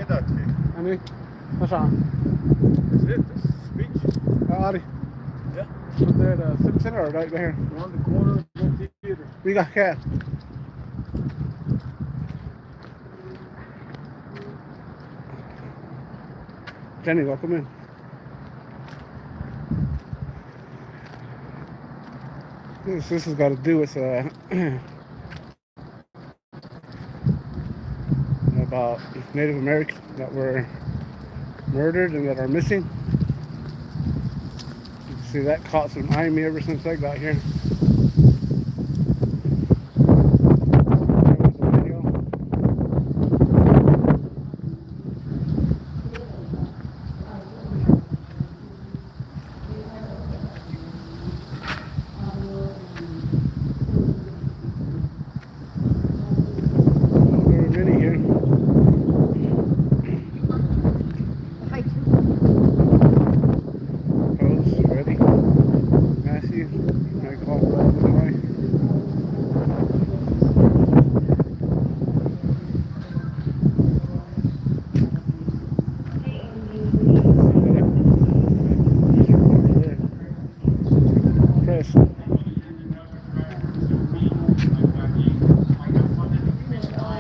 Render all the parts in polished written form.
Ani, what's on? That's it. This is speech. Adi. Yeah. What's that? Civic Center or right here? Around the corner of the theater. We got cat. Jenny, welcome in. This has got to do with about Native Americans that were murdered and that are missing. You can see that caught some eye me ever since I got here.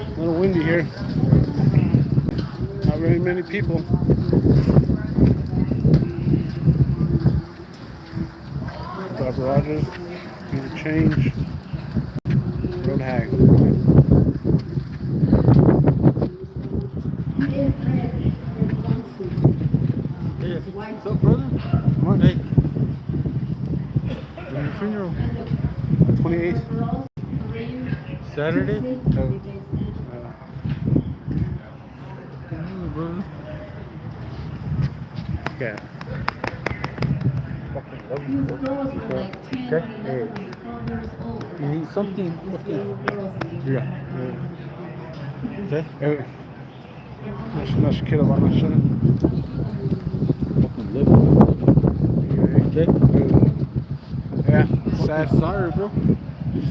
A little windy here. Not very many people. Bob Rogers, Peter Change, Road Hag. Hey, what's up, brother? Come on. Hey. When your funeral? 28th. Saturday? So, Brother. yeah. Fucking love you, bro. Okay? Hey. You need something? Yeah. Okay? Hey. Nasz kierowana szczerze. Fucking love you. Okay? Yeah. Sad. Sorry, bro.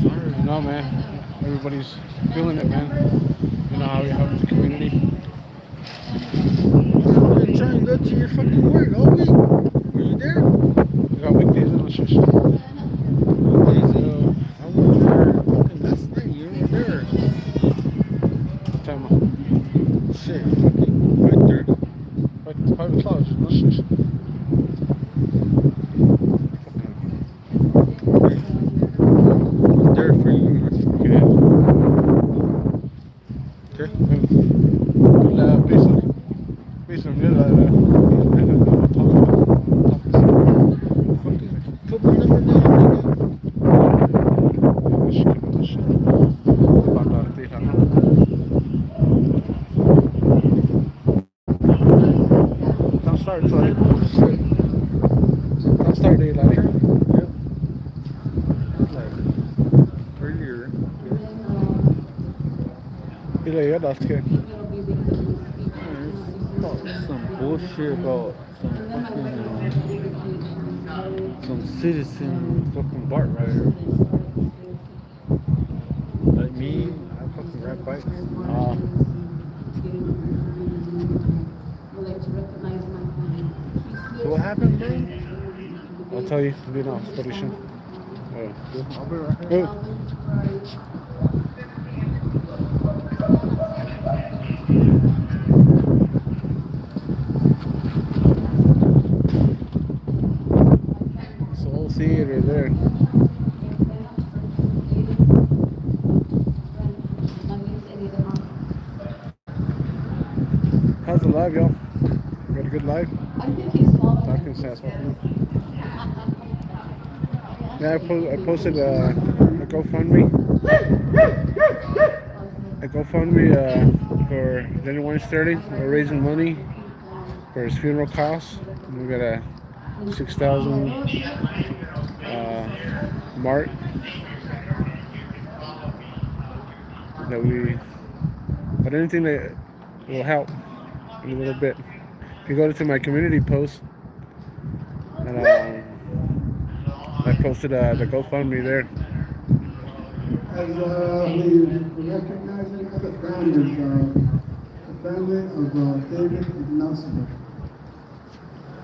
Sorry. No, man. Everybody's feeling it, man. You know how we help the community. You're trying to go to your fucking work all week. Were you there? We got weekdays in the church. Daisy, I was there fucking last night. You were there. Time Shit, fucking 5:30. 5 o'clock. No shit. There for you. Okay. Okay? Based on the Fucking put my number down, Don't start, sorry. Don't start it, like. Yep. Like, earlier. Yeah, that's good. Some bullshit about some fucking some citizen fucking BART rider. Like me, I fucking ride bikes. So what happened, bro? I'll tell you. Be now, expedition. I'll be right here. Soul Theater there. How's the live, y'all? Got a good live? Talking sense. Yeah, I posted a GoFundMe. For January 30. We're raising money for his funeral costs. We got a 6,000 mark but anything that will help a little bit. If you go to my community post, and I posted the GoFundMe there. As we recognize it, the founders family of David Ignacio.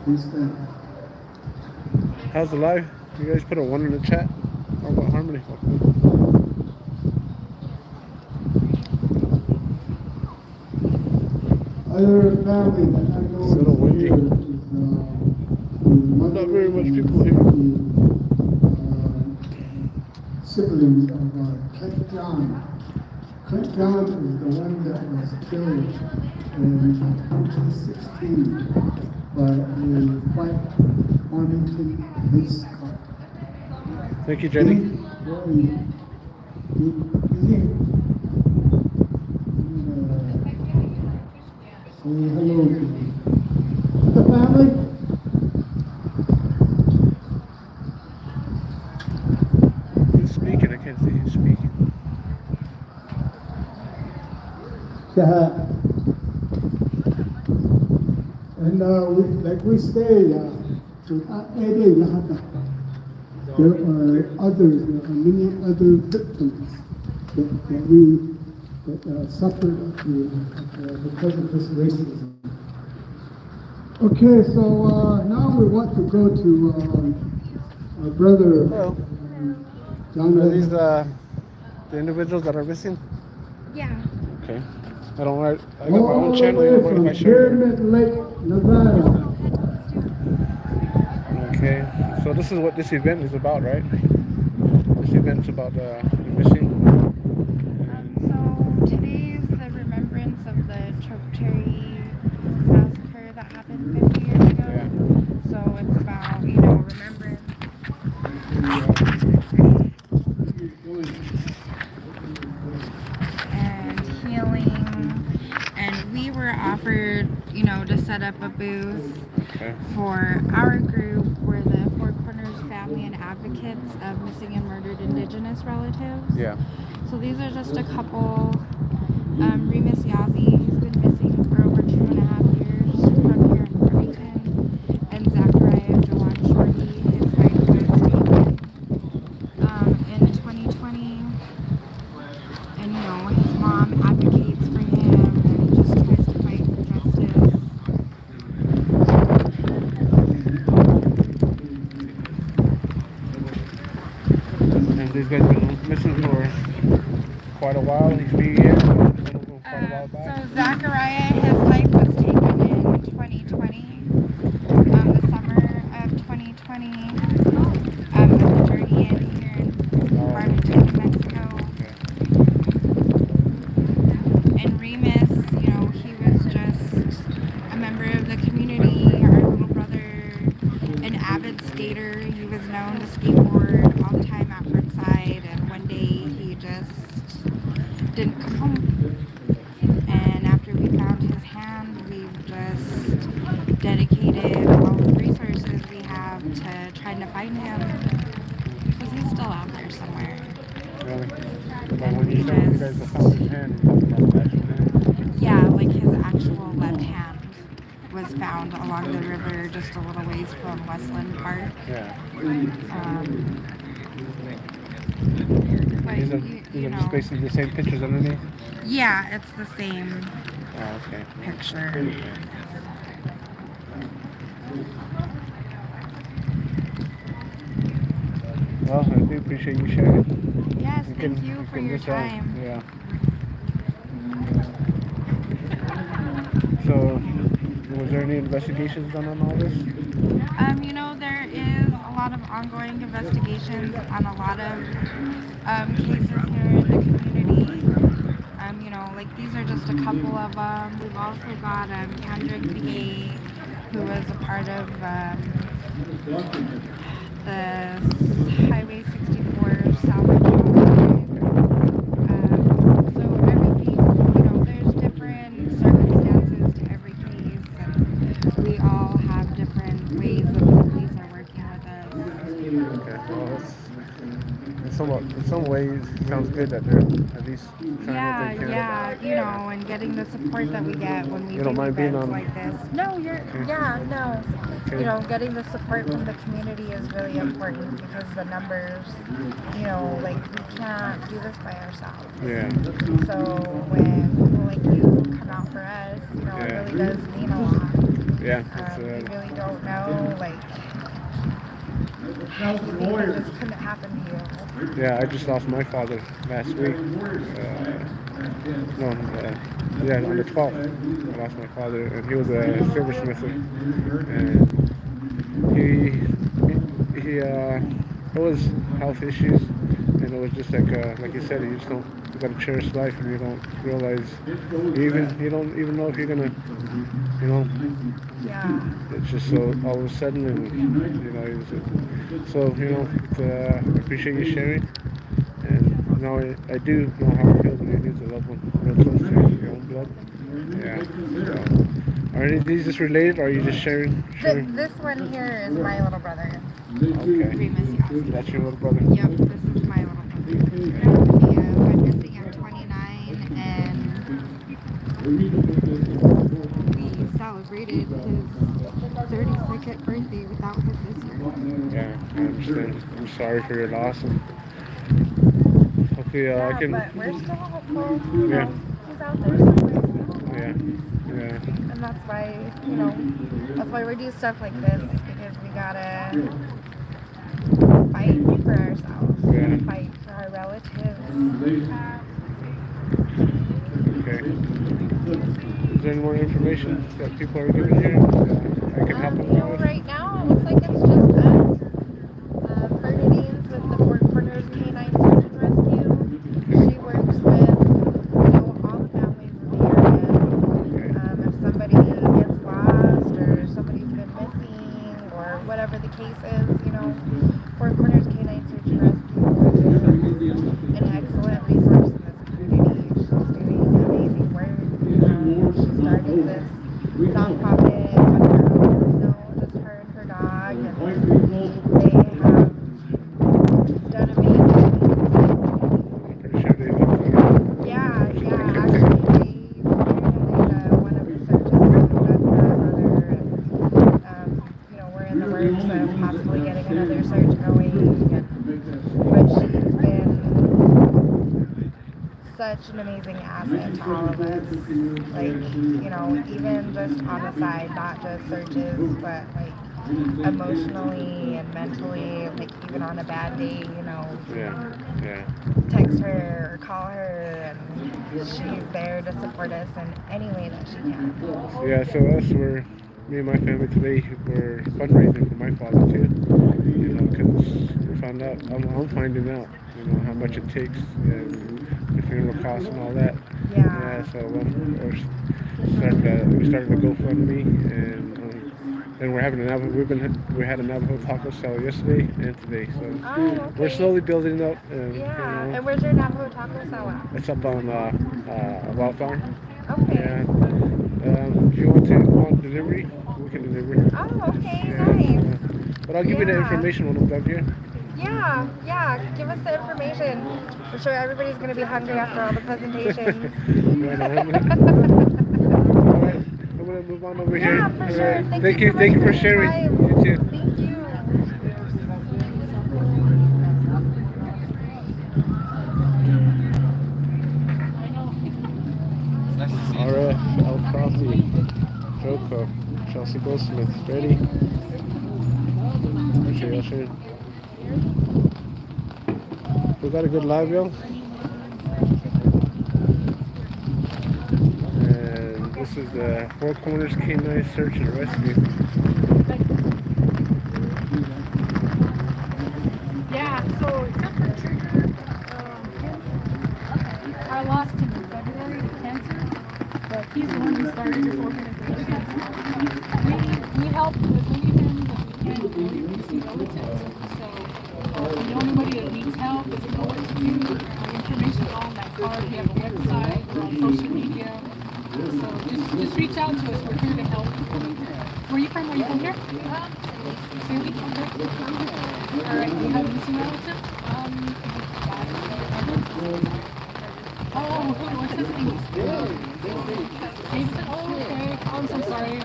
Please stand. How's the live? You guys put a 1 in the chat? How about Harmony? Other family that I know It's a little windy. here is the mother Not very much people and here. the siblings of Clint John. Clint John is the one that was killed in 2016 by a white Arlington police car. Thank you, Jenny. Say hello to me. The family? He's speaking. I can't see he's speaking. And like we say, there are others, there are many other victims that suffered because of this racism. Okay, so now we want to go to our brother Hello. John. Are these the individuals that are missing? Yeah. Okay. I don't want. I got my own channel. You don't mind if I share it? Pyramid Lake, Nevada. Okay. So this is what this event is about, right? This event's about the missing. So today is the remembrance of the choke cherry massacre that happened 50 years ago. Yeah. So it's about, remembrance. And healing. And we were offered, to set up a booth Okay. for our group. We're the Four Corners Family and Advocates of Missing and Murdered Indigenous Relatives. Yeah. So these are just a couple. Remus Yazzie, he's been missing for over 2.5 years from here in Farmington. And Zachariah Jawan Shorty, his wife was taken in 2020. And his mom advocates for him and just tries to fight for justice. And these guys been missing for quite a while. He's been here quite a while back. So Zachariah, his life was taken in 2020, the summer of 2020, at the Journey Inn here in Farmington, New Mexico. And Remus, he was just a member of the community, our little brother, an avid skater. He was known to skateboard all the time at Brookside, and one day he just didn't come home. And after we found his hand, we've just dedicated all the resources we have to trying to find him, because he's still out there somewhere. Really? But when you say you guys found his hand, you're talking about the actual hand? Yeah, like his actual left hand was found along the river just a little ways from Westland Park. Yeah. But These are just basically the same pictures underneath? yeah, it's the same Oh, okay. picture. Well, I do appreciate you sharing. Yes, You thank can- you for can your just, time. Yeah. So, was there any investigations done on all this? There is a lot of ongoing investigations on a lot of cases here in the community. Like these are just a couple of them. We've also got Kendrick McGee, who was a part of the Highway 64 salvage operation. So everything, there's different circumstances to every case, and we all have different ways that the police are working with us. Okay, well, in some ways, it sounds good that they're at least trying to take care of it. And getting the support that we get when we You do don't mind being events on- like this. No, no. Okay. Getting the support from the community is really important, because the numbers, we can't do this by ourselves. Yeah. So when people like to come out for us. You know, it really does mean a lot. Yeah. We really don't know, like, this couldn't happen to you. Yeah, I just lost my father last week. On the 12th, I lost my father, and he was a silversmith, and it was health issues, and it was just like you said, you just don't, you gotta cherish life, and you don't realize, you don't even know if you're gonna, you know, Yeah. it's just so all of a sudden, and I appreciate you sharing, and now I do know how it feels when you lose a loved one real close to your own blood. Yeah. So, are any of these just related, or are you just sharing? This one here is my little brother. Okay. Remus, yeah. That's your little brother? Yep, this is my little brother. He went missing at 29, and we celebrated his 32nd birthday without him this year. Yeah, I understand. I'm sorry for your loss. And hopefully, I can. But we're still hopeful. You Yeah. know, he's out there somewhere. Yeah. And that's why we do stuff like this, because we gotta fight for ourselves. We gotta fight for our relatives. Okay. Is there any more information that people are giving here? I can help them out with? Right now, it looks like it's just us. Bernadine's with the Four Corners Canine Search and Rescue. She works with all the families in the area. If somebody gets lost, or somebody's been missing, or whatever the case is, Four Corners Canine Search and Rescue is an excellent resource in this community. She's doing amazing work. She started this nonprofit on her own, just her and her dog, and they have done amazing things. Pretty sure they look Yeah, actually they spearheaded one of the searches that we've done for our brother, and we're in the works of possibly getting another search going, but she's been such an amazing asset to all of us, even just on the side, not just searches, but emotionally and mentally, even on a bad day, text her or call her, and she's there to support us in any way that she can. Yeah, so me and my family today, we're fundraising for my father too, because we found out, I'm finding out, how much it takes, and the funeral costs and all that. Yeah. So we started a GoFundMe, and then we're having we had a Navajo taco sale yesterday and today, so okay. We're slowly building up. And where's your Navajo taco sale at? It's up on Wildflower. Okay. Yeah. If you want delivery, we can deliver. Oh, okay, nice. But I'll give you the information when I'm done here. Yeah, give us the information. I'm sure everybody's going to be hungry after all the presentations. Right on. All right, I'm going to move on over here. Yeah, for sure. Thank you for sharing. You too. Thank you. RF, Coffee, Joko, Chelsea Goldsmith, ready? I'll share. We got a good live, yo. And this is the Four Corners Canine Search and Rescue. Yeah, so except for Trigger, I lost him in February to cancer, but he's the one who started this organization. We help as many families as we can avoid missing relatives. So if you know anybody that needs help, doesn't know what to do, information's on that card. We have a website, we're on social media. So just reach out to us. We're here to help. Where are you from? Are you from here? Sandy? Okay. All right. Do you have a missing relative? Oh, what's his name? Jason? Oh, okay. Oh, I'm so sorry.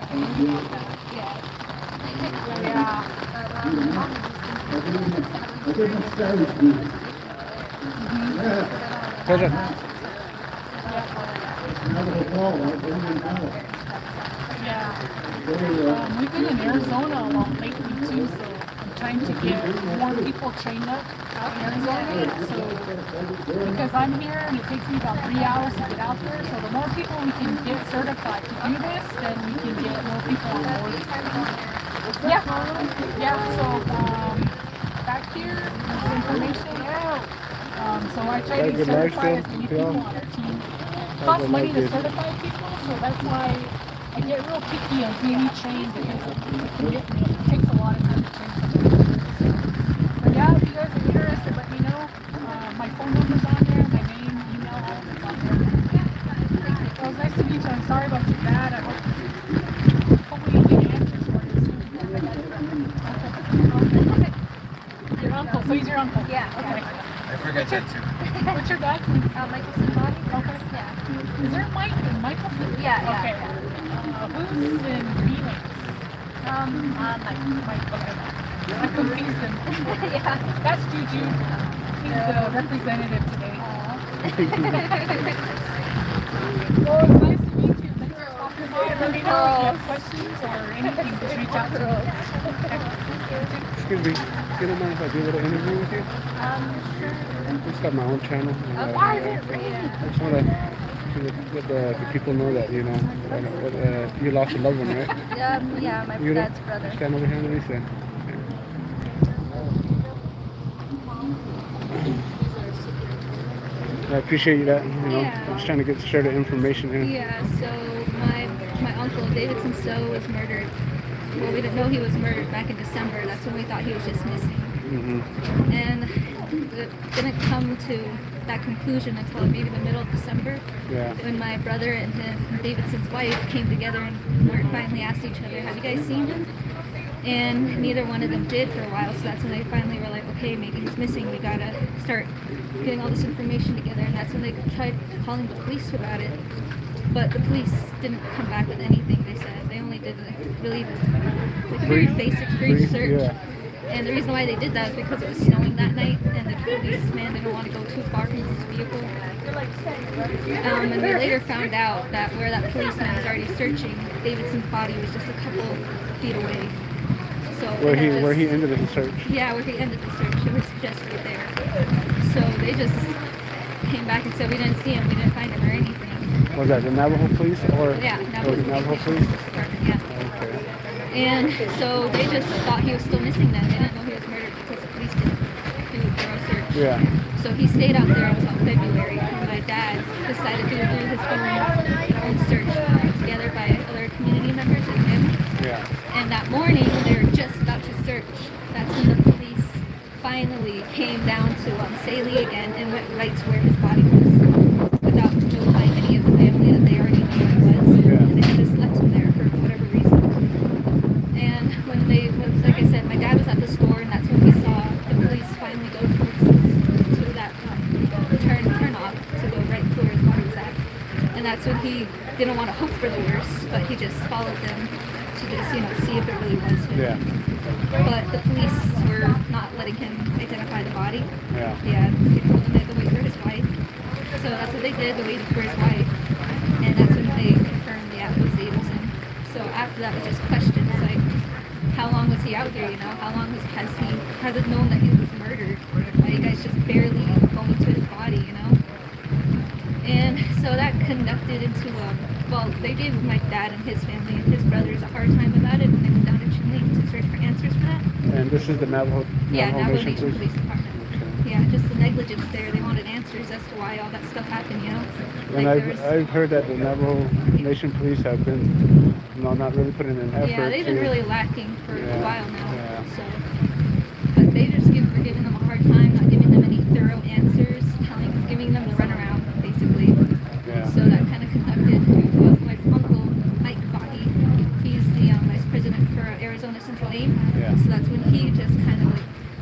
Pleasure. Navajo Hall, right? They didn't know. Yeah. Very, We've been in Arizona a lot lately too, so I'm trying to get more people trained up out in Arizona. So because I'm here and it takes me about 3 hours to get out there, so the more people we can get certified to do this, then we can get more people on board. Yeah, yeah. So back here, there's information. So I try to certify as many people on our team. It costs money to certify people, so that's why I get real picky on who we train because it takes a lot of time to train somebody. But yeah, if you guys are interested, let me know. My phone number's on there, my name, email, all of it's on there. Well, it was nice to meet you. I'm sorry about your dad. I hope hopefully you get answers for you soon. Okay. Your uncle. So he's your uncle. Yeah. Okay. I forget that too. What's your dad's name? Michael Sinbadi. Okay. Yeah. Is there Mike and Michael? Yeah. Okay. Who's in Phoenix? Mike. Okay. I confused him. Yeah. That's Juju. He's the representative today. Well, it's nice to meet you. Thanks for stopping by. Let me know if you have questions or anything. Just reach out to me. Excuse me. You don't mind if I do a little interview with you? Sure. I just got my own channel. And, Why is it raining? I just want to let the people know that, you know, you lost a loved one, right? Yeah, my You dad's brother. Stand over here, Lisa. I appreciate that. You know, Yeah. I'm just trying to share the information here. Yeah, so my uncle Davidson Stowe was murdered. Well, we didn't know he was murdered back in December. That's when we thought he was just missing. Mm-hmm. And it didn't come to that conclusion until maybe the middle of December. Yeah. When my brother and Davidson's wife came together and finally asked each other, have you guys seen him? And neither one of them did for a while, so that's when they finally were like, okay, maybe he's missing, we gotta start getting all this information together, and that's when they tried calling the police about it. But the police didn't come back with anything, they said. They only did a really very basic brief search. Yeah. And the reason why they did that is because it was snowing that night, and the policeman didn't want to go too far from his vehicle. And they later found out that where that policeman was already searching, Davidson's body was just a couple feet away. So Where he ended the search. Yeah, where he ended the search, it was just right there. So they just came back and said we didn't see him, we didn't find him or anything. Was that the Navajo police or? Yeah, Or the Navajo police? Department, yeah. Okay. And so they just thought he was still missing then. They didn't know he was murdered because the police didn't do a thorough search. Yeah. So he stayed out there until February. And my dad decided to do his own search together by other community members and him. Yeah. And that morning, when they were just about to search, that's when the police finally came down to Saley again and went right to where his body was without notifying any of the family that they already knew where it was. Yeah. And they just left him there for whatever reason. And like I said, my dad was at the store, and that's when we saw the police finally go to that turn off to go right to where his body was at. And that's when he didn't want to hope for the worst, but he just followed them to just, see if it really was him. Yeah. But the police were not letting him identify the body. Yeah. Yeah, they told him they had to wait for his wife. So that's what they did, they waited for his wife. And that's when they confirmed, yeah, it was Davidson. So after that was just questions like, how long was he out there, How long has it known that he was murdered? Why you guys just barely going to his body, And so that conducted into, they gave my dad and his family and his brothers a hard time about it, and they went down to Chinle to search for answers for that. And this is the Navajo Navajo Nation Nation Police Department. Okay. Yeah, just the negligence there. They wanted answers as to why all that stuff happened, And I've heard that the Navajo Nation police have been, not really putting in effort. Yeah, they've been really lacking for a while now. Yeah. So, but they just were giving them a hard time, not giving them any thorough answers, giving them the runaround, basically. Yeah. So that kind of conducted to my uncle Mike Body. He's the vice president for Arizona Central AIM. Yeah. So that's when he just kind of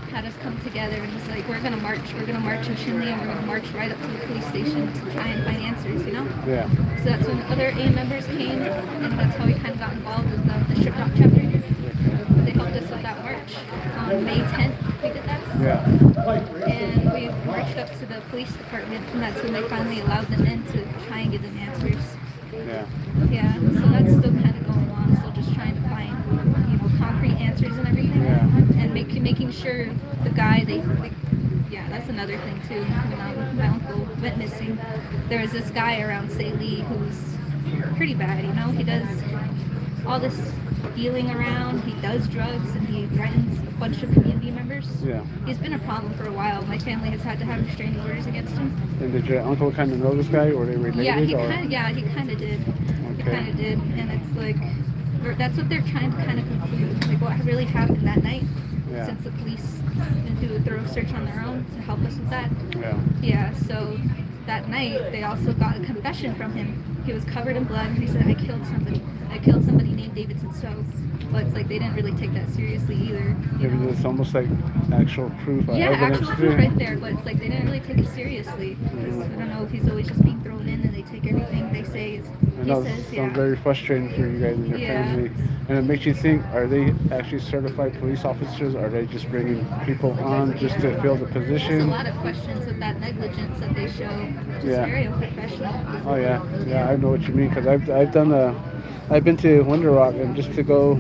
had us come together and was like, we're gonna march in Chinle, and we're gonna march right up to the police station to try and find answers, Yeah. So that's when other AIM members came, and that's how we kind of got involved with the Strip Rock chapter. They helped us with that march on May 10th. We did that. Yeah. And we marched up to the police department, and that's when they finally allowed them in to try and give them answers. Yeah, so that's still kind of going on. Still just trying to find, concrete answers and everything, Yeah. and making sure the guy yeah, that's another thing too. When my uncle went missing, there was this guy around Saley who's pretty bad. He does all this dealing around. He does drugs and he threatens a bunch of community members. Yeah. He's been a problem for a while. My family has had to have restraining orders against him. And did your uncle kind of know this guy, or they related? Yeah, he or? kind of did. He Okay. kind of did, and it's like that's what they're trying to kind of conclude, like what really happened that night. Yeah. Since the police didn't do a thorough search on their own to help us with that. Yeah. Yeah. So that night they also got a confession from him. He was covered in blood. He said, "I killed somebody. I killed somebody named Davidson So." But it's like they didn't really take that seriously either. Maybe it's almost like actual proof. Yeah, evidence actual too. proof right there, but it's like they didn't really take it seriously. I don't know if he's always just being thrown in and they take everything they say. I know it sounds very frustrating for you guys and your Yeah. family. And it makes you think, are they actually certified police officers? Or are they just bringing people on just to fill the There's position? a lot of questions with that negligence that they show. It's Yeah. very unprofessional. Oh yeah, yeah, I know what you mean, because I've been to Winter Rock and just to go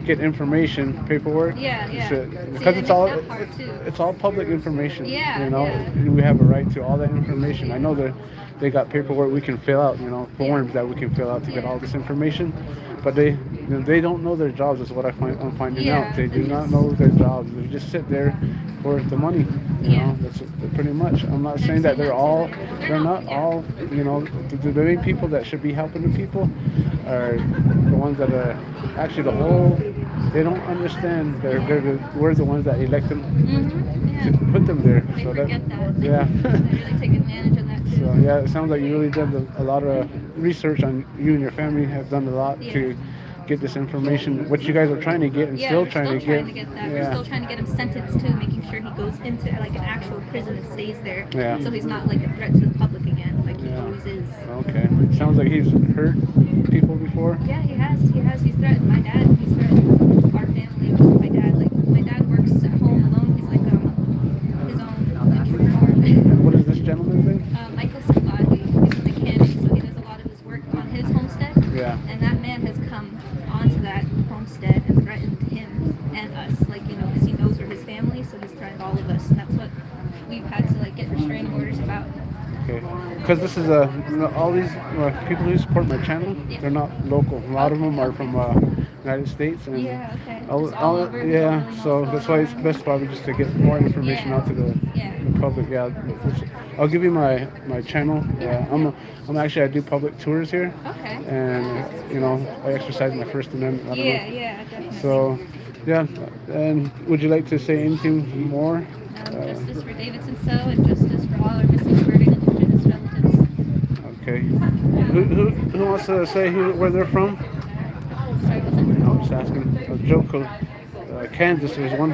get information, paperwork. Yeah, yeah. Because See, it's they all make that part, too. it's all public information. Yeah, You know, yeah. we have a right to all that information. I know that they got paperwork we can fill out, forms that we can fill out to get Yeah. all this information, but they don't know their jobs. Is what I'm finding Yeah, out. They do they not just- know their jobs. They just sit there for the money. You Yeah. know, that's pretty much. I'm not saying that they're all. They're not yeah. all. The main people that should be helping the people are the ones that are actually the whole. They don't understand. We're the ones that elect them Mm-hmm. to put them there. They So forget that. yeah. They really take advantage of that too. So yeah, it sounds like you really did a lot of research on you and your family have done a lot to get this information. What you guys are trying to get and Yeah, still we're trying still to trying get. to get that. Yeah. We're still trying to get him sentenced too, making sure he goes into like an actual prison and stays there. Yeah. So he's not like a threat to the public again, like he Yeah. always is. Okay. Sounds like he's hurt people before. Yeah, he has. He's threatened my dad. He's threatened our family. My dad, my dad works at home alone. He's like his own entrepreneur. And what is this gentleman's name? Michael Scalati. He's a mechanic, so he does a lot of his work on his homestead. Yeah. And that man has come onto that homestead and threatened him and us, because he knows we're his family, so he's threatened all of us. And that's what we've had to get restraining orders about. Okay. Because this is all these people who support my channel, they're not local. A lot of them are from United States and Yeah, okay. all Just all over, we don't yeah. really know So what's that's going why it's on. best probably just to get more information Yeah. out to the public. Yeah. I'll give you my channel. Yeah. I do public tours here. Okay. And I exercise my First Amendment. I don't know. Yeah, definitely. So, yeah. And would you like to say anything more? Justice for Davidson So and justice for all our missing, murdered, Indigenous relatives. Okay. Who wants to say where they're from? Sorry, what's that? I'm just asking. Joko, Kansas. There's one.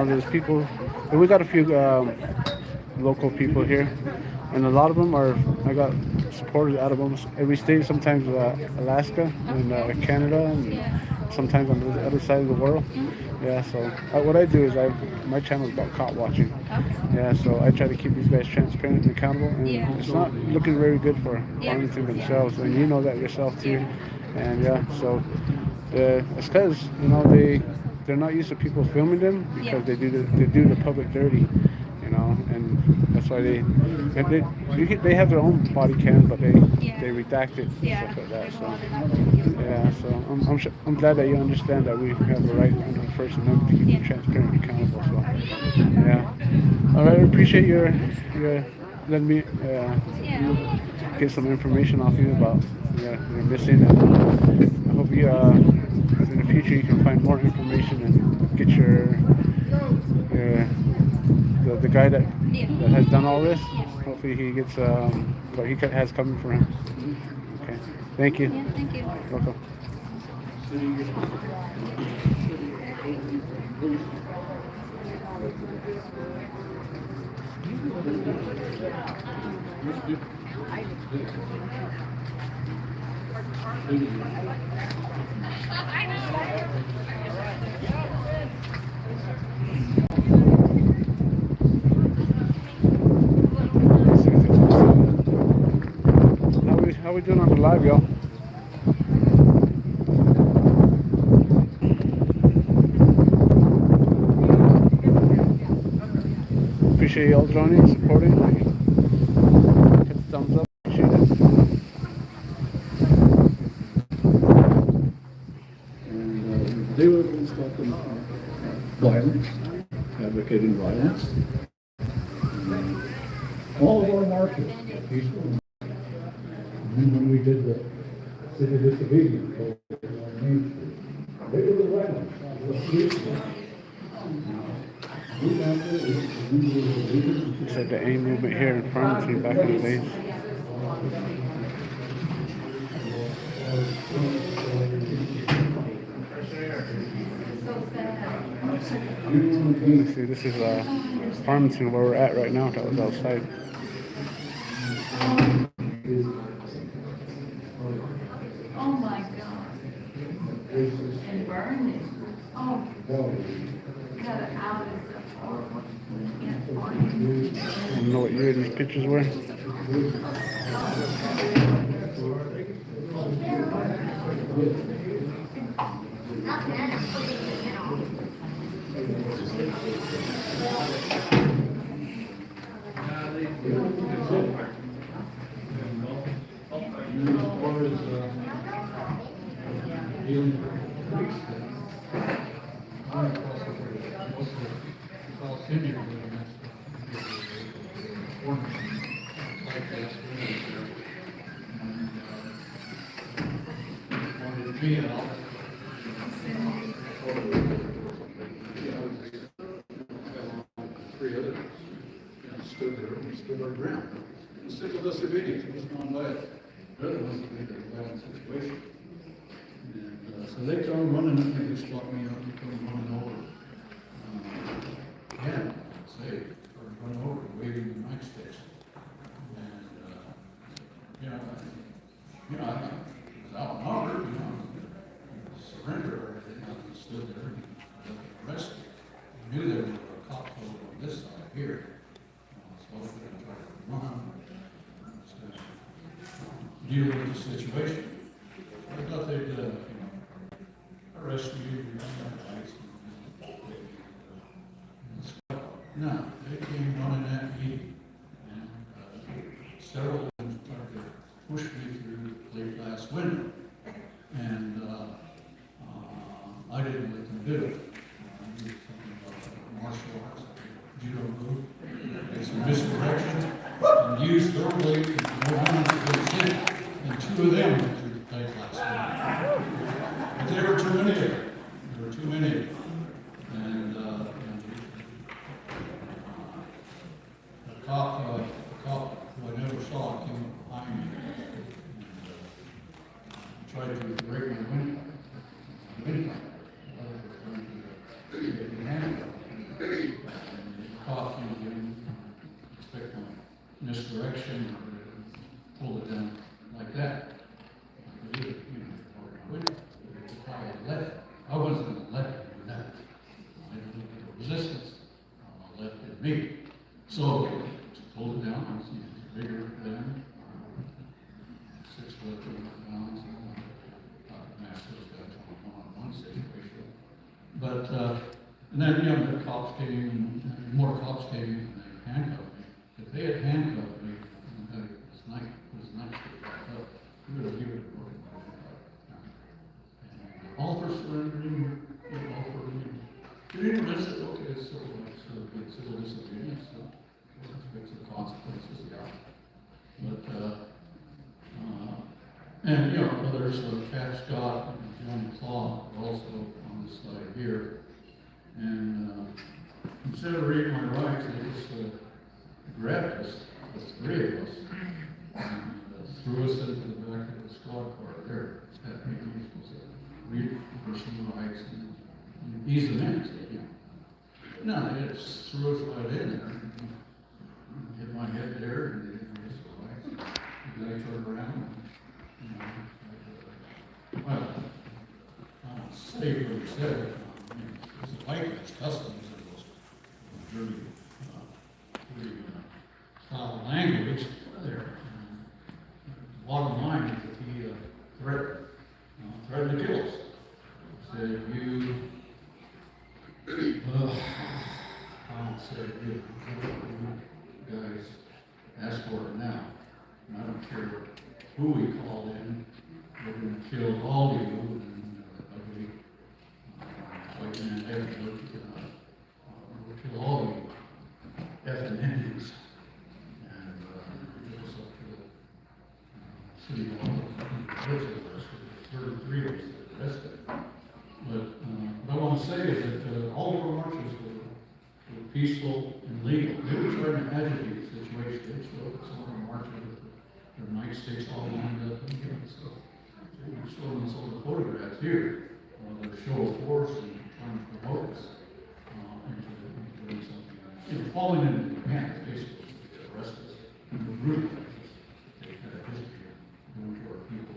There's people. We got a few local people here, and a lot of them are. I got supporters out of almost every state. Sometimes Alaska and Canada, and sometimes on the other side of the world. Yeah. So what I do is my channel is about cop watching. Okay. Yeah. So I try to keep these guys transparent and accountable, and it's not looking very good for Arlington themselves, and you know that yourself too. And so it's because they're not used to people filming them because they do the public dirty, and that's why they have their own body cam, but they redact it and stuff like that. So I'm glad that you understand that we have the right under the First Amendment to keep you transparent and accountable. So all right, I appreciate your letting me get some information off you about you're missing, and I hope you in the future you can find more information and get the guy that has done all this. Hopefully he gets what he has coming for him. Okay, thank you. Yeah, thank you. Welcome. How we doing on the live, y'all? appreciate y'all joining and supporting. Hit the thumbs up. Appreciate it. And they were going to stop violence, advocating violence. All of our marches were peaceful. And then when we did the city disobedience, they were the violence. It's like the AIM movement here in Farmington back in the days. See, this is Farmington where we're at right now. That was outside. Oh my God. And burning. Oh. Got it out as a horrible. Can't find it. I don't know what year these pictures were. Three others stood there and stood our ground. Civil disobedience was not led. Really wasn't a violent situation. And so they come running, and they just stopped me up and come running over. Again, say, running over, waving the nightsticks. And, I was outnumbered, surrender or everything. I stood there and arrested. I knew there was a cop on this side here. So I was going to try to run. Deal with the situation. I thought they'd, arrest you, your lights. No, they came running at me, and several of them tried to push me through the plate glass window, and I didn't let them do it. I knew something about martial arts, judo move, and some misdirection, and used their weight and more hands against him. And two of them went through the plate glass window. But there were too many of them. There were too many of them. And the cop who I never saw came up behind me and tried to break my window. The cop didn't expect my misdirection or pull it down like that. I wasn't going to let him do that. I didn't look at the resistance. I left it me. So, to pull it down, he's bigger than 6 foot, 200 pounds. Master's got a one-on-one situation. But, and then, the cops came, and more cops came, and they handcuffed me. If they had handcuffed me, and this night back up, we would have given it broken. All for surrendering, all for you didn't miss it, okay, it's civil disobedience, so expect some consequences, yeah. But, and others like Cat Scott and John Claw are also on this side here. And instead of reading my rights, they just grabbed us, the three of us, and threw us into the back of the squad car there. That meeting was supposed to read personal rights and ease them in. No, they just threw us right in there. Hit my head there and they didn't raise the rights. And then I turned around and, well, I don't say what he said. It's a white man's customs and those dirty, foul language there. Bottom line is that he threatened to kill us. Said, Tom said, you guys ask for it now. And I don't care who we call in, we're gonna kill all of you, and, ugly, white man, we'll kill all of you, effing Indians. And, it was up to the city hall, the rest of us, 33 of us that arrested. But what I want to say is that all of our marches were peaceful and legal. They were trying to agitate the situation. They showed up some of our marches with their nightsticks all lined up and so they were showing us all the photographs here. Their show of force and trying to provoke us into doing something. You know, falling into the hands, basically, to arrest us and to brutalize us. They had a history of doing to our people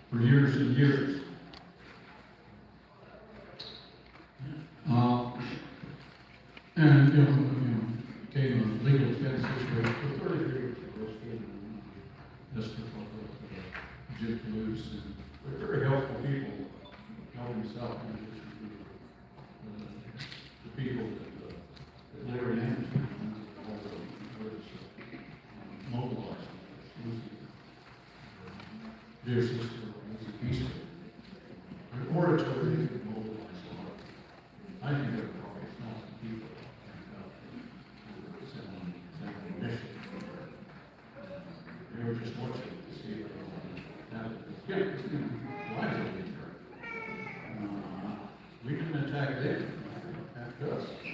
for years and years. And, came a legal defense situation for 30 years. Just for Jim Toulouse, and they're very helpful people, helping us out in addition to the people that Larry and mobilized. Dear sister, was a peaceful. An oratory that mobilized a lot. I think there were probably 1,000 people sending mission. They were just watching to see if they wanted why is it being we didn't attack them, attacked us. We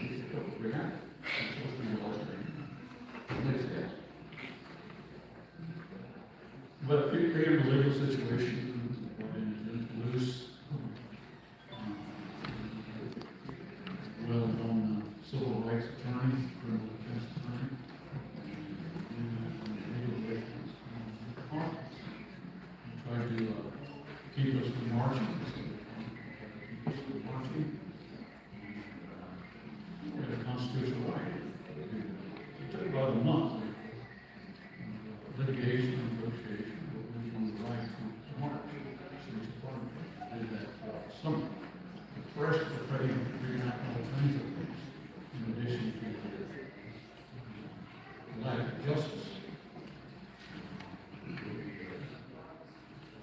reacted. It's supposed to be all they said. But it created a legal situation in loose, well-known civil rights attorney, criminal defense attorney, legal victims, tried to keep us from marching. We had a constitutional right. It took about a month of litigation and negotiation, but we won the right to march. So we did that summer. But first, we're trying to figure out all kinds of things in addition to the lack of justice.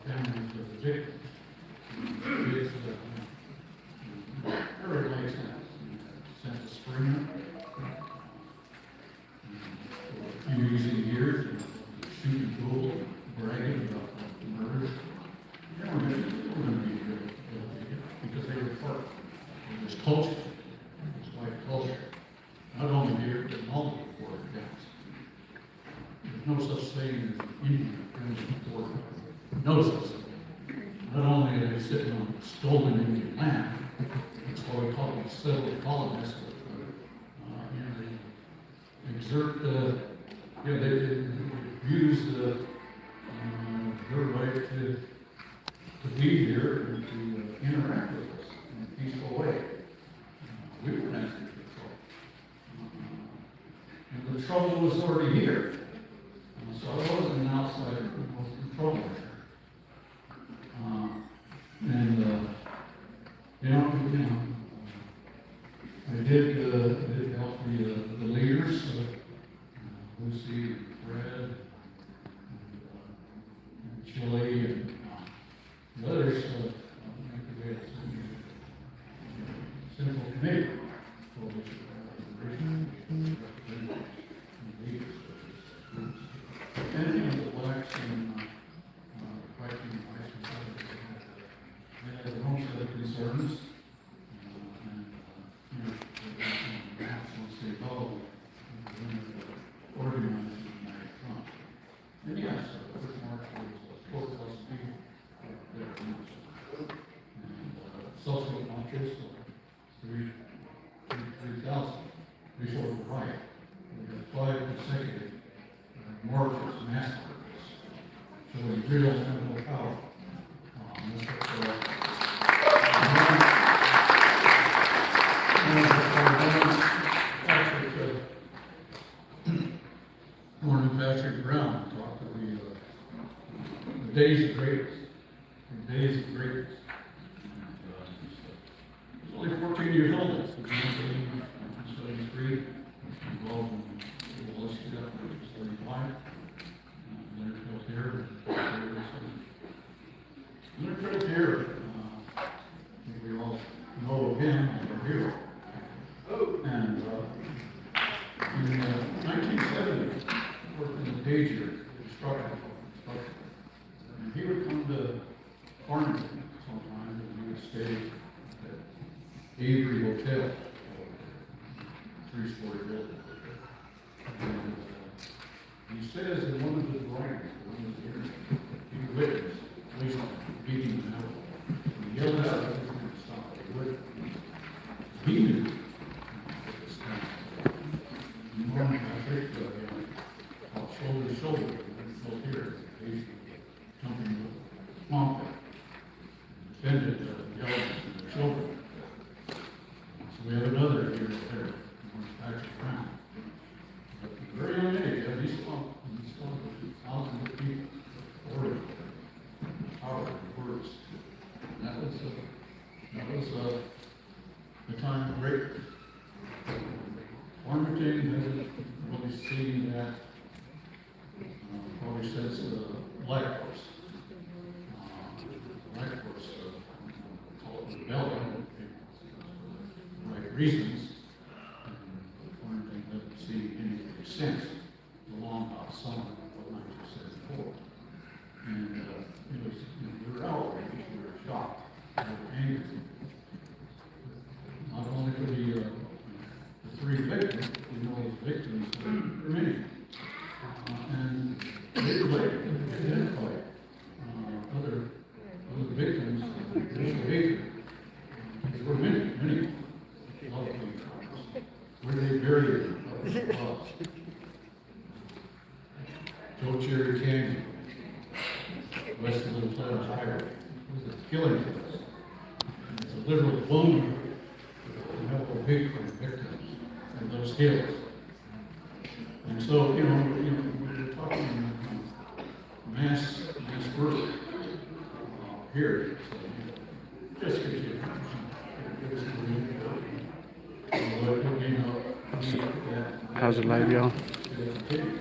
Families of the victims. Kids very late sent to Spring for a few years, shooting pool, bragging about the murders. They were going to be guilty because they were part of this culture, this white culture. Not only here, but multiple border counts. There's no such thing as Indian criminal border. No such thing. Not only are they sitting on stolen Indian land, that's why we call them settled colonists, they exert, they use their right to be here and to interact with us in a peaceful way. We were not in control. And the trouble was already here. So I wasn't an outsider who was controlling it. I did help the leaders, Lucy, and Fred, and Chili, and the others. We had a central committee for which leaders, and the blacks and fighting whites and others. They had their own set of concerns. Perhaps once they go, organizing the United Front. And yes, the first march was 4,000 people there. And subsequent marches, 3,000 before the riot. We had 5 consecutive marches, massacres, showing real mental power. Patrick Brown talked of the days of greatness. The days of greatness. He's only 14 years old. stayed at Avery Hotel, three-story building. And he says in one of his writings, he witnessed police beating him out. He yelled out, he was going to stop. He wouldn't. He knew it was coming. And one, I think, shoulder to shoulder, and both here, he's jumping the swamp and defended the elements and the children. So we have another here there, back around. But at a very young age, he saw thousands of people supporting the power of the words. And that was the time of greatness. Farmington hasn't really seen that. Probably says light force. Light force, call it rebellion, for right reasons. Farmington doesn't see any sense the long hot summer of 1974. And it was, we were outraged, we were shocked, we were angry. Not only for the three victims, we know the victims were many. And they were later identified other victims of racial hatred. There were many, lot of victims. Where they buried them, Joe Cherry Canyon, west of Little Cloud Highway. It was a killing place. It's a literal boom to help a big victims in those hills. And so, we're talking mass murder here. So, just because How's it live, y'all? I've been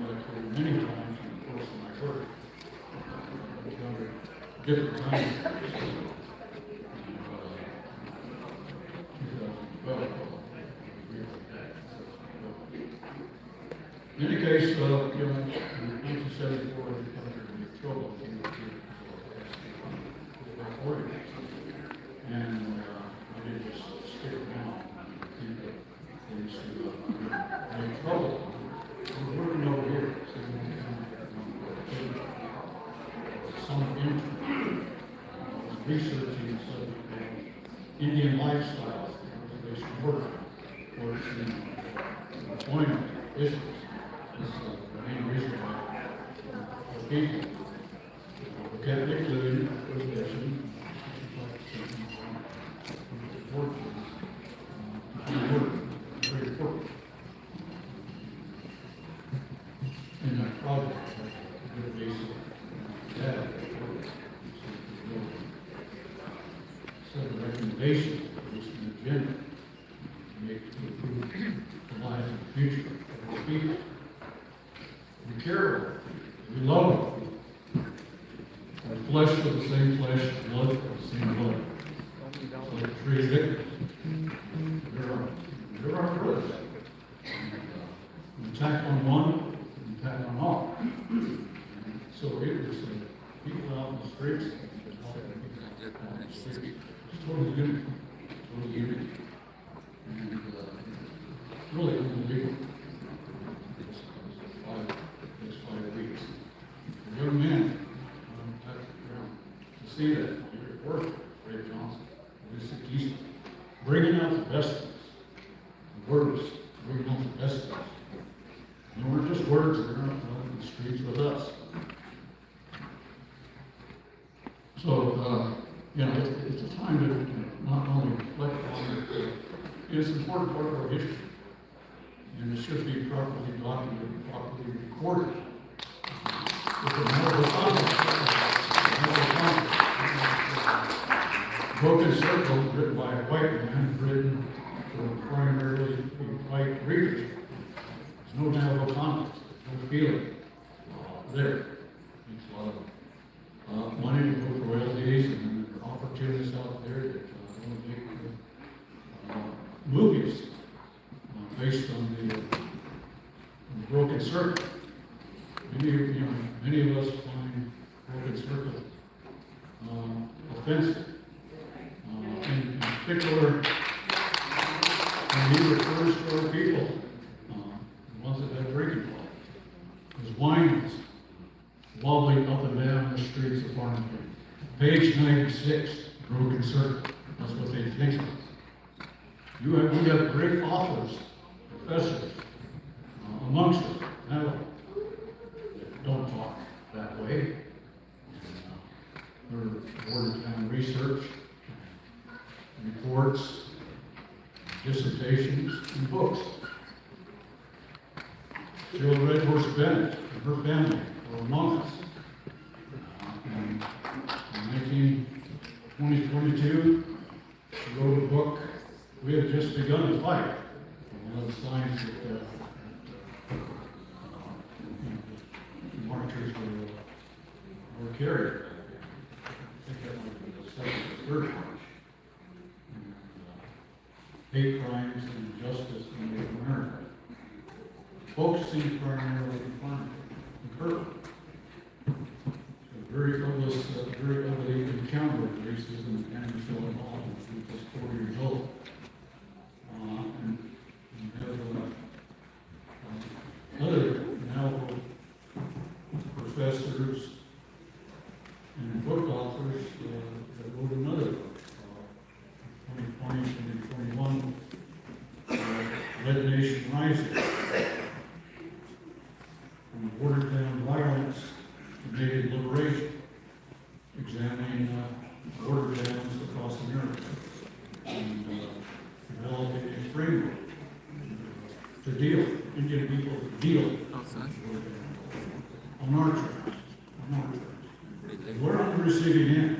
back there many times in the course of my work. Different times. 2012. In any case, in 1974, I was in trouble and I didn't just stick around and think that things would make trouble. I was working over here, some intern. I was researching some Indian lifestyles, conservation work, towards employment issues. This is the main reason why people get included in preservation. Very important. In that project, the basic data, set of recommendations, which an agenda make to improve the lives of the future of our people. We care about it. We love it. Our flesh of the same flesh, blood of the same blood. So the three victims. They're our brothers. We attack on one, we attack on all. So it was people out in the streets. It's totally unity. Totally unity. And really unbelievable. It's 5 weeks. A young man to see that your work, Ray Johnson, he's bringing out the best things. The words, bringing out the best things. They weren't just words, they're out in the streets with us. So, it's a time to not only reflect on it, it's an important part of our history. And it should be properly documented, properly recorded. It's a matter of Broken Circle, written by a white man, written for primarily white readers. There's no narrow context, no feeling there. It's a lot of money to go for royalties, and there are opportunities out there that want to make movies based on the Broken Circle. Many of us find Broken Circle offensive. In particular, when he refers to our people, the ones that have drinking problems, as whiners, wobbling up and down the streets of Farmington. Page 96, broken circle. That's what they think of us. We have great authors, professors, amongst us now that don't talk that way. Their Bordertown research, reports, dissertations, and books. Jill Redhorse Bennett and her family were among us. In 2022, she wrote a book, We Have Just Begun to Fight. One of the signs that the marchers were carried. I think that might be the second or third march. Hate crimes and injustice in America. Focusing primarily on farming and Kirkland. A very ugly encounter with racism and Michelle Hall, who was just 4 years old. And have other now professors and book authors that wrote another book, 2020 and 2021, Red Nation Rising. From Bordertown violence to Native liberation, examining border towns across America, and developing a framework to deal, Indian people to deal on our terms. We're on the receiving end.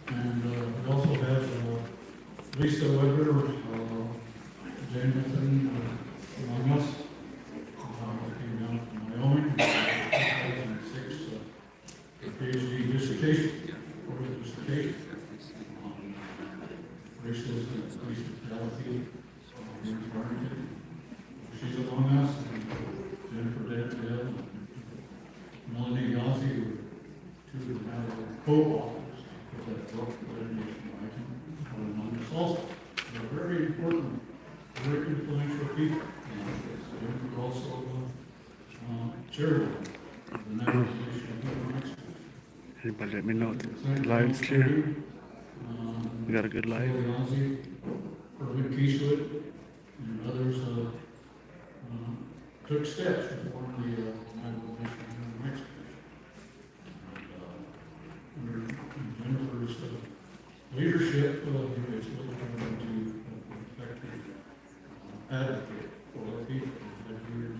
And we also have Lisa Weber, Jameson, among us, came down from Wyoming, 2006, PhD dissertation, on racism, police brutality in Farmington. She's among us, and Jennifer Dale, and Melanie Yazzie, who are two of the co-authors of that book, Red Nation Rising, are among us also. They're very important, very influential people. And we're also charitable of the National Association of Human Rights. Anybody let me know the line's clear? We got a good line. Irvin Keishwood and others took steps to form the National Human Rights Commission. Under Jennifer's leadership, he was looking to effective advocate for our people, that years of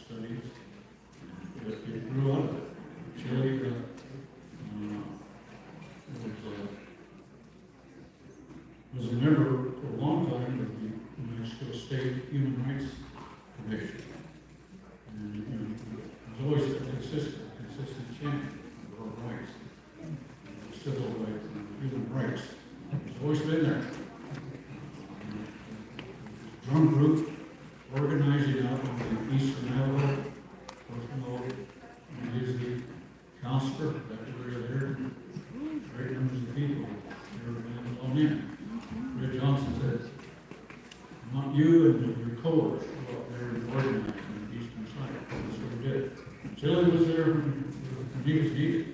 studies. It grew up. Chile was a member for a long time of the New Mexico State Human Rights Commission. And was always a consistent champion of our rights, civil rights and human rights. It's always been there. Drum group organizing out on the Eastern Navajo, and he's the counselor, that area there. Great numbers of people there been on in. Red Johnson said, I want you and your cohorts to go up there and organize on the eastern side. That's what we did. Chili was there when he was needed.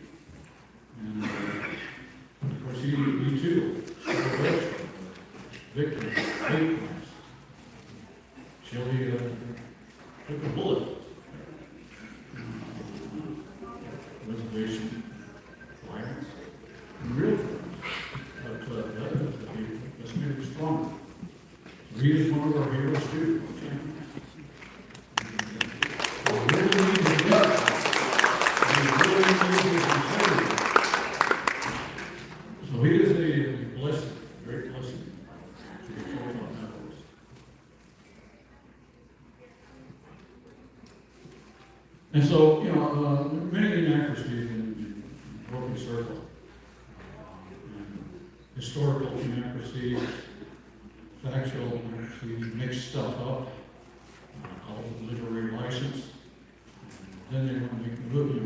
And of course, he too, victims, hate crimes. Chili took a bullet. Reservation, violence, and real crimes. But the others, that's made it stronger. So he is one of our heroes too. So he is a blessing, a great blessing to the children of Navajo. And so, many inaccuracies in broken circle, and historical inaccuracies, factual inaccuracies, mix stuff up, calls it literary license. Then they want to make a movie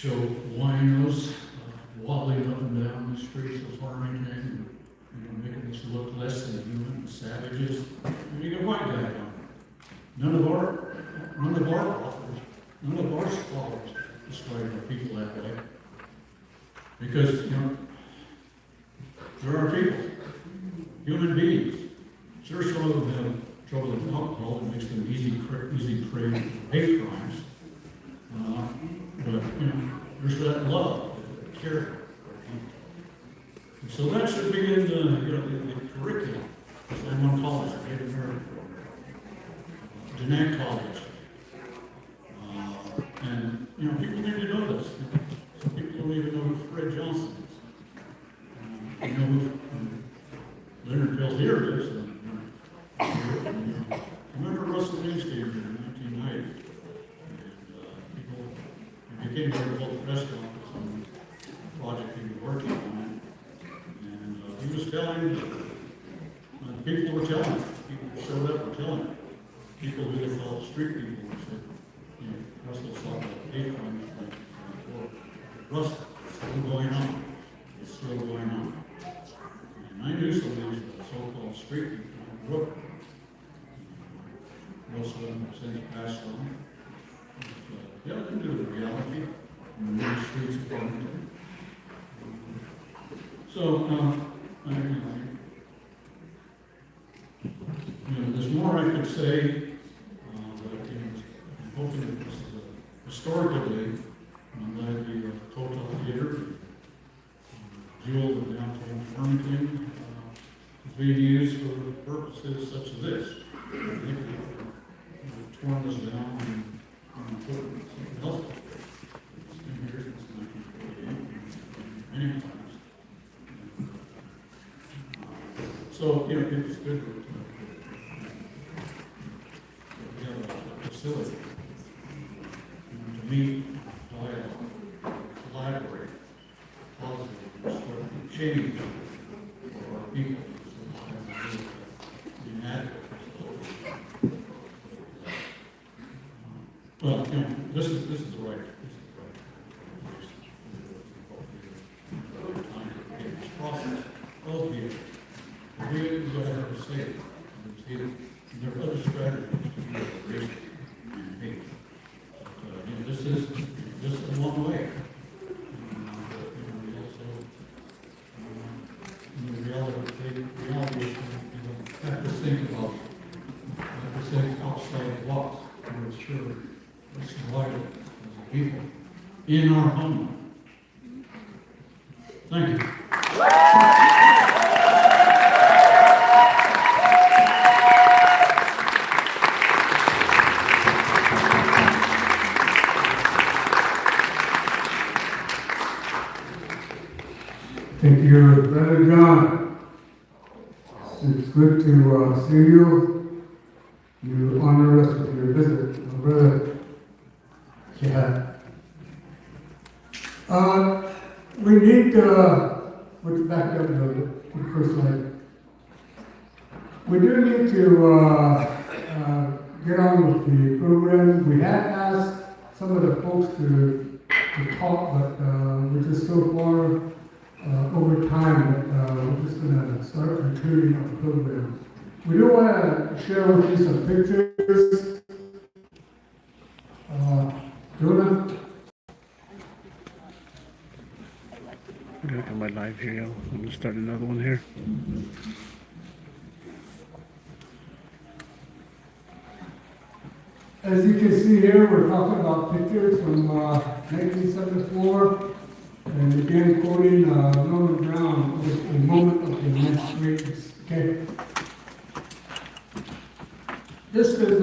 show winos waddling up and down the streets of Farmington, and, making us look less than human and savages. And you get a white guy on. None of our authors, none of our scholars describe our people that way. Because, there are people, human beings. Sure, some of them have trouble with alcohol that makes them easy prey to hate crimes. But, there's that love, that care. And so that should be in the curriculum. I'm on college, Native American. Jeanette College. And, people need to know this. Some people don't even know who Fred Johnson is. Who Leonard Peltier is. Remember Russell Williams came here in 1990. And he came here to hold the press conference on the project he was working on. And he was telling, people were telling, people showed up and telling. People who they called street people said, Russell saw the hate crimes. Russell, it's still going on. It's still going on. And I knew some of these so-called street people who grew up. Most of them have since passed on. But, they knew the reality in the main streets of Farmington. So, there's more I could say. I'm hoping that this is a historical day. That the Total Theater, jewel of downtown Farmington, is being used for purposes such as this. I think we've torn this down and put something else. It's been here since 1948, many times. So, it was good that we have a facility to meet, dialogue, collaborate, positive, constructive change for our people. Well, this is the right time to get this process of here. We have to say it. There are other strategies to deal with racism and hate. But, this is one way. We also, in the reality is, have to think outside the box to make sure we survive as a people in our homeland. Thank you. Thank you, Brother John. It's good to see you. You honor us with your visit, my brother. Yeah. We need let's back up to the first slide. We do need to get on with the program. We have asked some of the folks to talk, but we're just so far over time that we're just going to start continuing our program. We do want to share with you some pictures. Jonah? I'm going to come my live here, yo. I'm going to start another one here. As you can see here, we're talking about pictures from 1974. And again, quoting Norman Brown, was a moment of immense greatness. Okay. This is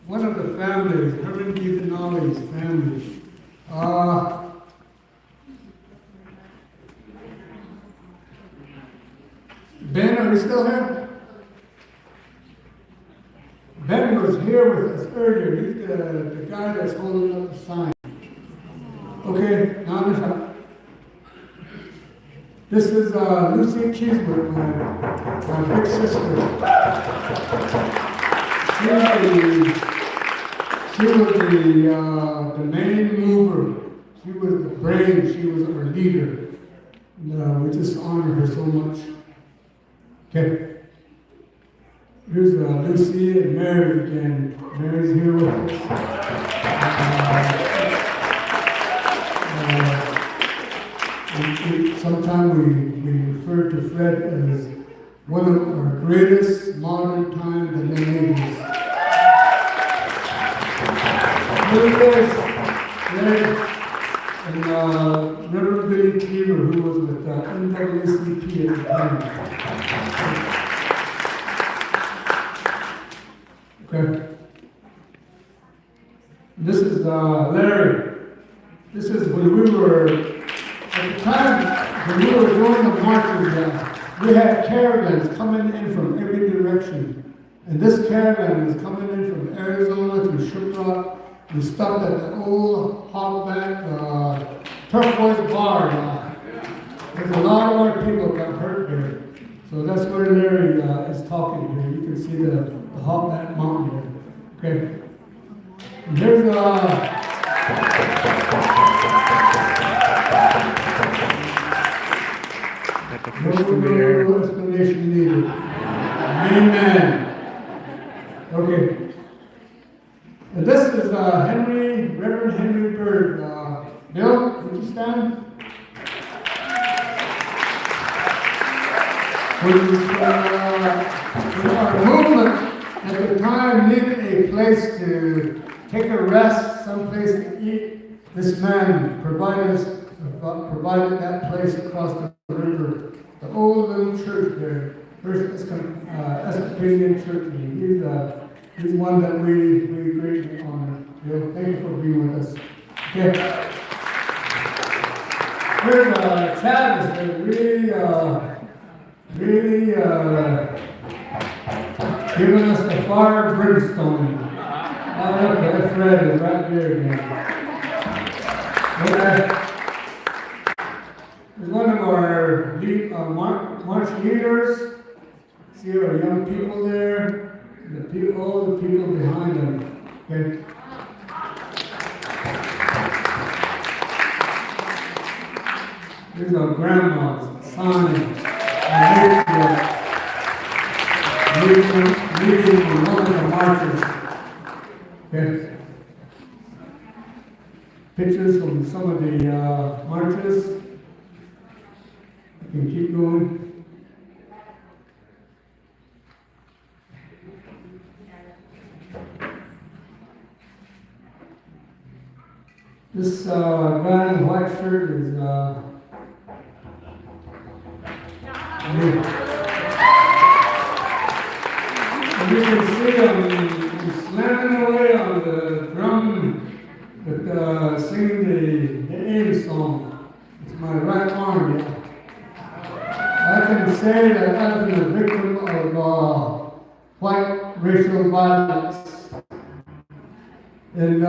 one of the families, Herman Giovanni's family. Ben, are you still here? Ben was here with us earlier. He's the guy that's holding up the sign. Okay, now listen. This is Lucy Kismet, my big sister. She was the main mover She was the brain, she was our leader. And, we just honor her so much. Okay. Here's Lucy and Mary again. Mary's here with us. Sometimes we refer to Fred as one of our greatest modern time delineators. And Reverend Billy Cleaver, who was with NAACP at the time. Okay. This is Larry. This is when we were, at the time, when we were doing the marches, we had caravans coming in from every direction. And this caravan was coming in from Arizona to Shiprock. We stopped at the old hogback turquoise bar. There's a lot of our people got hurt there. So that's where Larry is talking here. You can see the hogback mountain there. Okay. And here's no explanation needed. Amen. Okay. And this is Reverend Henry Bird. Bill, would you stand? When our movement at the time needed a place to take a rest, some place to eat, this man provided that place across the river, the old little church there, First Episcopalian Church. And he's one that we greatly honor. Bill, thank you for being with us. Okay. Here's Travis, that really giving us the fire brimstone. Okay, Fred is right there again. Okay. There's one of our march leaders. See our young people there, all the people behind them. Okay. Here's our grandmas, Sonny, leading one of the marches. Okay. Pictures from some of the marches. You can keep going. This guy in the white shirt is me. And you can see him slamming away on the drum with singing the aim song. It's my right arm, yeah. I can say that I've been a victim of white racial violence. In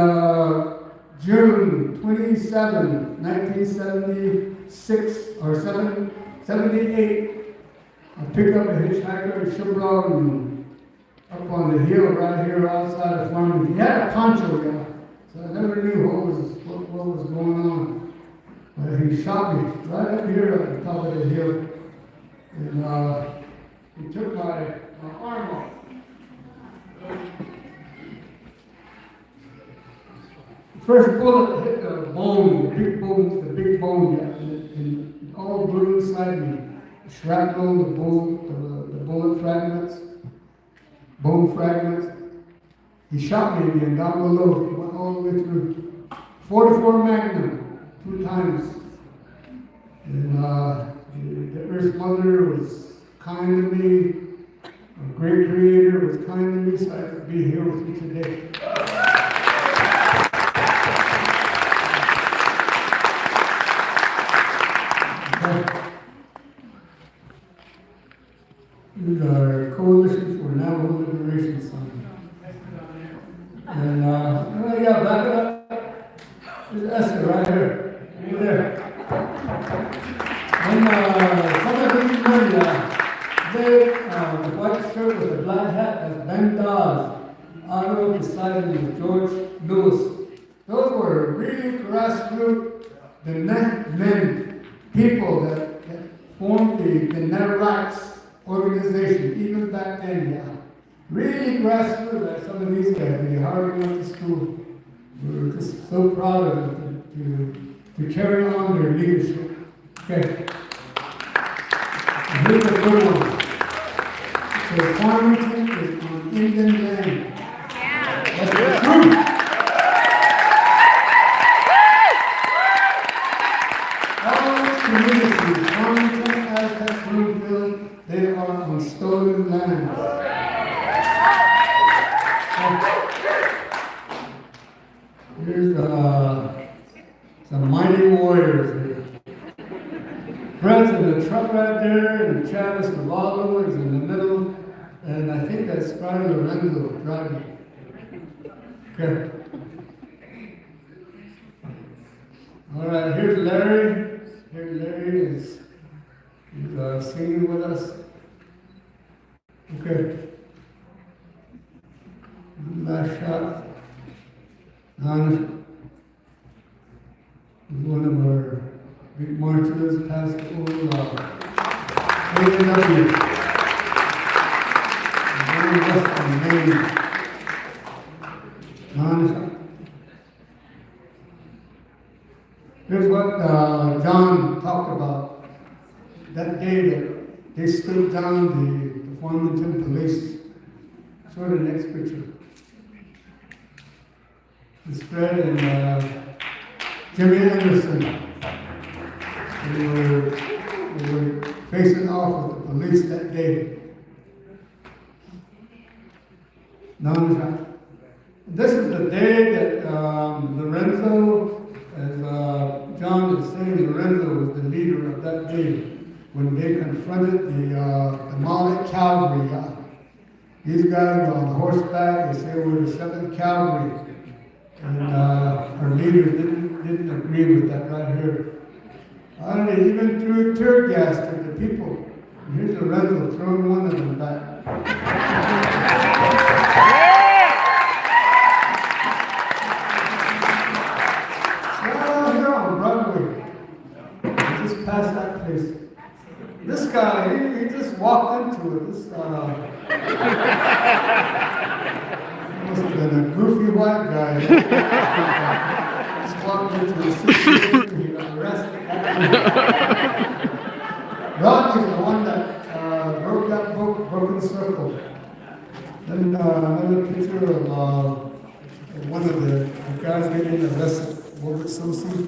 June 27, 1976 or 78, I picked up a hitchhiker in Shiprock up on the hill right here outside of Farmington. He had a poncho, yeah, so I never knew what was going on. But he shot me right up here at the top of the hill, and he took my arm off. First bullet hit the bone, the big bone, and it all blew inside me. The shrapnel, the bullet fragments, bone fragments. He shot me again down below. He went all the way through. 44 Magnum, 2 times. And the Earth Mother was kind to me. A great Creator was kind to me, so I could be here with you today. These are Coalition for Navajo Liberation Song. And yeah, back it up. There's Esther right here. Over there. And some of these men, the white shirt with the black hat as Ben Dawes. Otto beside him was George Lewis. Those were really grassroots people that formed the net rights organization, even back then, yeah. Really grassroots, like some of these guys, they hardly went to school. We were just so proud of them to carry on their leadership. Okay. And here's a good one. So Farmington is on Indian land. That's the truth. All communities, Farmington, Aztec, Bloomfield, they are on stolen land. Here's some mighty warriors here. Fred's in the truck right there, and Travis Cavallo is in the middle, and I think that's probably Lorenzo driving. Okay. All right, here's Larry. Here's Larry is singing with us. Okay. Last shot. One of our big marchers, Pastor A&W. Very Western Maine. Here's what John talked about. That day that they stood down the Farmington police. Show the next picture. It's Fred and Jimmy Anderson. We were facing off with the police that day. This is the day that Lorenzo, as John was saying, Lorenzo was the leader of that day when they confronted the Mali Cavalry. These guys were on horseback. They say we're the 7th Cavalry. And our leaders didn't agree with that right here. They even threw tear gas to the people. And here's Lorenzo throwing one of them back. So here on Broadway, just past that place. This guy, he just walked into it. This must have been a goofy white guy. Just walked into the city, he got arrested. Rodney's the one that broke that broken circle. Then another picture of one of the guys getting arrested. What was some scene?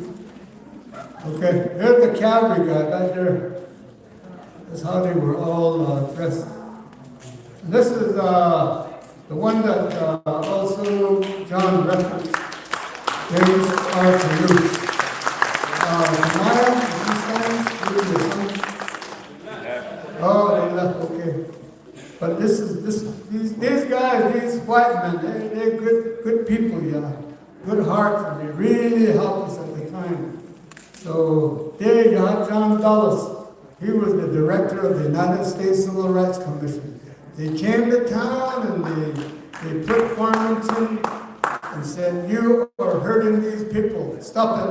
Okay, there's the cavalry guy back there. That's how they were all dressed. And this is the one that also John referenced, James R. Toulouse. Maya, is he standing? Where is your son? Oh, they left, okay. But these guys, these white men, they're good people, yeah. Good hearts, and they really helped us at the time. So there you have John Dulles. He was the director of the United States Civil Rights Commission. They came to town and they put Farmington and said, "You are hurting these people. Stop it."